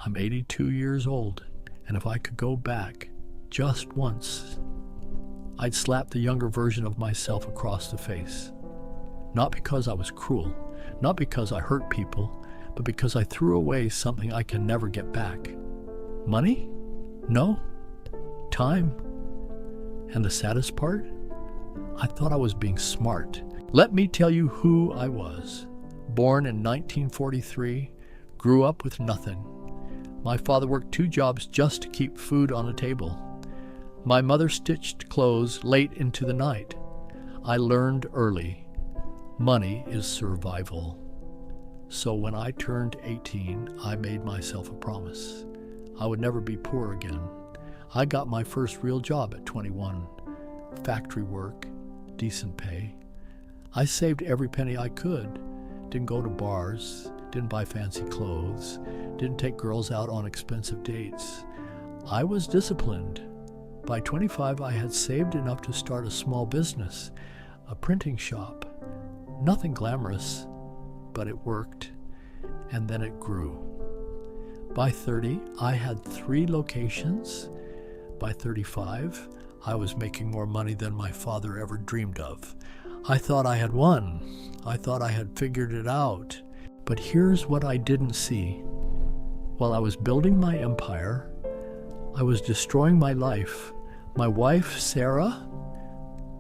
I'm 82 years old, and if I could go back just once, I'd slap the younger version of myself across the face. Not because I was cruel, not because I hurt people, but because I threw away something I can never get back. Money? No. Time. And the saddest part? I thought I was being smart. Let me tell you who I was. Born in 1943, grew up with nothing. My father worked 2 jobs just to keep food on the table. My mother stitched clothes late into the night. I learned early, money is survival. So when I turned 18, I made myself a promise. I would never be poor again. I got my first real job at 21. Factory work, decent pay. I saved every penny I could. Didn't go to bars, didn't buy fancy clothes, didn't take girls out on expensive dates. I was disciplined. By 25, I had saved enough to start a small business, a printing shop. Nothing glamorous, but it worked, and then it grew. By 30, I had 3 locations. By 35, I was making more money than my father ever dreamed of. I thought I had won. I thought I had figured it out. But here's what I didn't see. While I was building my empire, I was destroying my life. My wife, Sarah,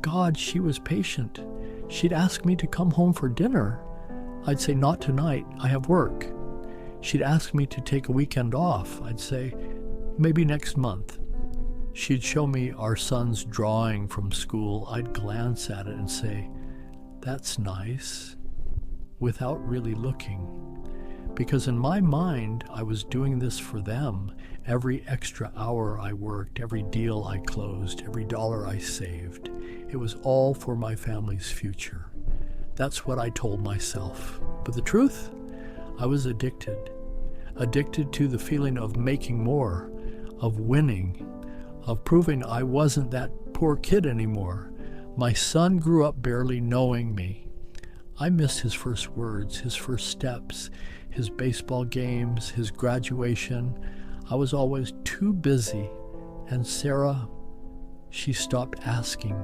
God, she was patient. She'd ask me to come home for dinner. I'd say, not tonight, I have work. She'd ask me to take a weekend off. I'd say, maybe next month. She'd show me our son's drawing from school. I'd glance at it and say, that's nice, without really looking. Because in my mind, I was doing this for them. Every extra hour I worked, every deal I closed, every dollar I saved, it was all for my family's future. That's what I told myself. But the truth? I was addicted. Addicted to the feeling of making more, of winning, of proving I wasn't that poor kid anymore. My son grew up barely knowing me. I missed his first words, his first steps, his baseball games, his graduation. I was always too busy. And Sarah, she stopped asking.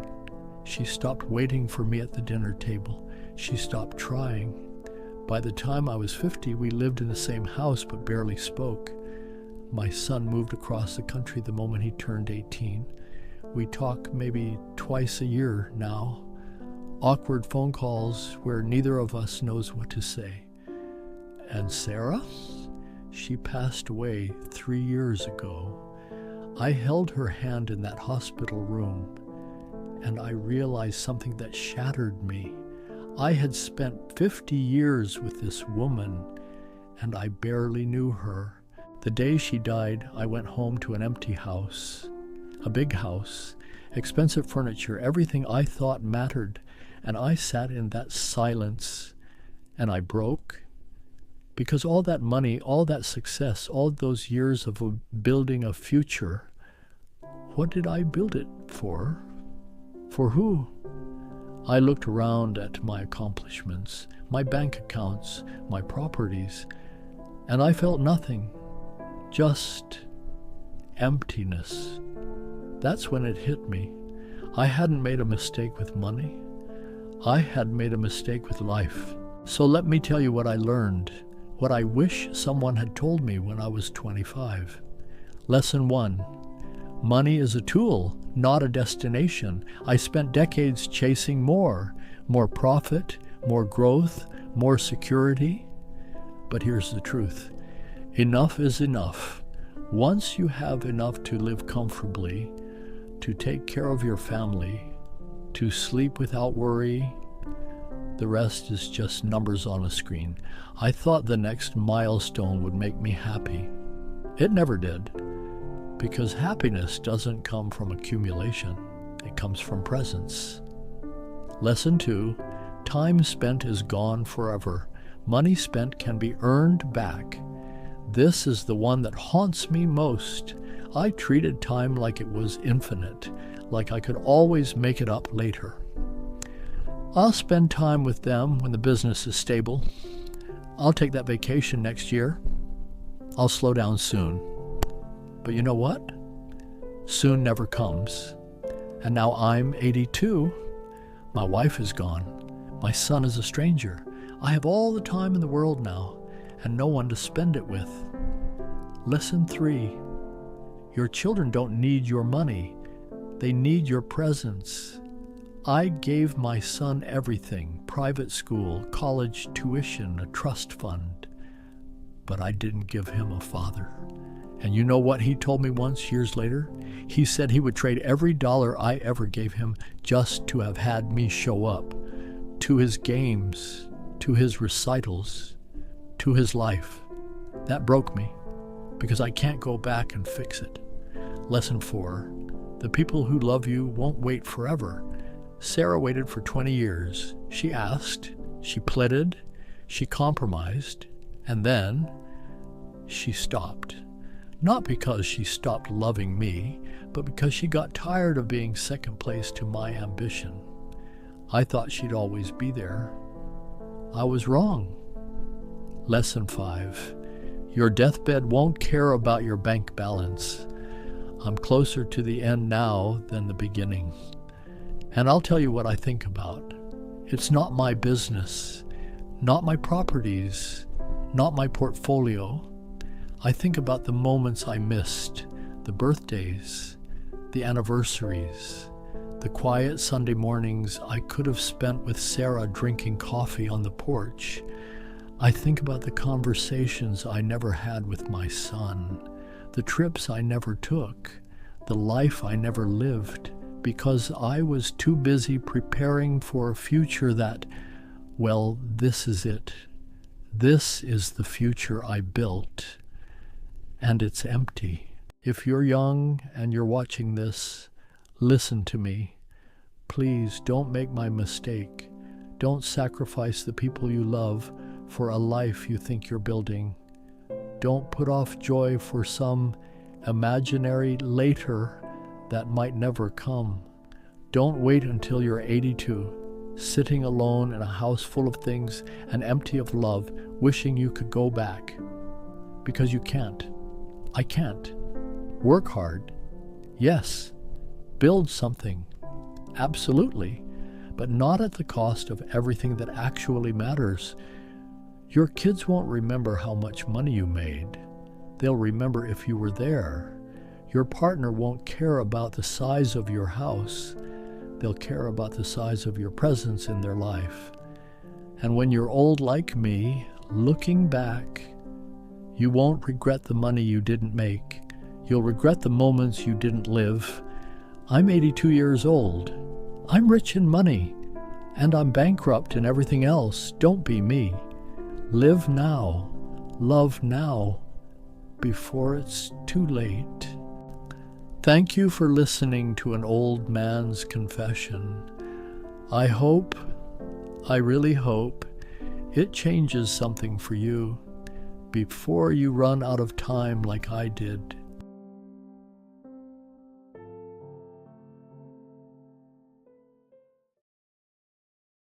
She stopped waiting for me at the dinner table. She stopped trying. By the time I was 50, we lived in the same house but barely spoke. My son moved across the country the moment he turned 18. We talk maybe twice a year now. Awkward phone calls where neither of us knows what to say. And Sarah? She passed away 3 years ago. I held her hand in that hospital room, and I realized something that shattered me. I had spent 50 years with this woman, and I barely knew her. The day she died, I went home to an empty house, a big house, expensive furniture, everything I thought mattered, and I sat in that silence, and I broke. Because all that money, all that success, all those years of building a future, what did I build it for? For who? I looked around at my accomplishments, my bank accounts, my properties, and I felt nothing, just emptiness. That's when it hit me. I hadn't made a mistake with money. I had made a mistake with life. So let me tell you what I learned, what I wish someone had told me when I was 25. Lesson 1. Money is a tool, not a destination. I spent decades chasing more profit, more growth, more security. But here's the truth. Enough is enough. Once you have enough to live comfortably, to take care of your family, to sleep without worry, the rest is just numbers on a screen. I thought the next milestone would make me happy. It never did. Because happiness doesn't come from accumulation. It comes from presence. Lesson 2, time spent is gone forever. Money spent can be earned back. This is the one that haunts me most. I treated time like it was infinite, like I could always make it up later. I'll spend time with them when the business is stable. I'll take that vacation next year. I'll slow down soon. But you know what? Soon never comes. And now I'm 82. My wife is gone. My son is a stranger. I have all the time in the world now, and no one to spend it with. Lesson 3. Your children don't need your money. They need your presence. I gave my son everything: private school, college tuition, a trust fund. But I didn't give him a father. And you know what he told me once, years later? He said he would trade every dollar I ever gave him just to have had me show up to his games, to his recitals, to his life. That broke me, because I can't go back and fix it. Lesson 4. The people who love you won't wait forever. Sarah waited for 20 years. She asked, she pleaded, she compromised, and then she stopped. Not because she stopped loving me, but because she got tired of being second place to my ambition. I thought she'd always be there. I was wrong. Lesson 5. Your deathbed won't care about your bank balance. I'm closer to the end now than the beginning. And I'll tell you what I think about. It's not my business, not my properties, not my portfolio. I think about the moments I missed, the birthdays, the anniversaries, the quiet Sunday mornings I could have spent with Sarah drinking coffee on the porch. I think about the conversations I never had with my son, the trips I never took, the life I never lived, because I was too busy preparing for a future that, well, this is it. This is the future I built, and it's empty. If you're young and you're watching this, listen to me. Please don't make my mistake. Don't sacrifice the people you love for a life you think you're building. Don't put off joy for some imaginary later that might never come. Don't wait until you're 82, sitting alone in a house full of things and empty of love, wishing you could go back. Because you can't. I can't. Work hard. Yes. Build something. Absolutely. But not at the cost of everything that actually matters. Your kids won't remember how much money you made. They'll remember if you were there. Your partner won't care about the size of your house. They'll care about the size of your presence in their life. And when you're old like me, looking back, you won't regret the money you didn't make. You'll regret the moments you didn't live. I'm 82 years old. I'm rich in money, and I'm bankrupt in everything else. Don't be me. Live now. Love now, before it's too late. Thank you for listening to an old man's confession. I really hope, it changes something for you before you run out of time like I did.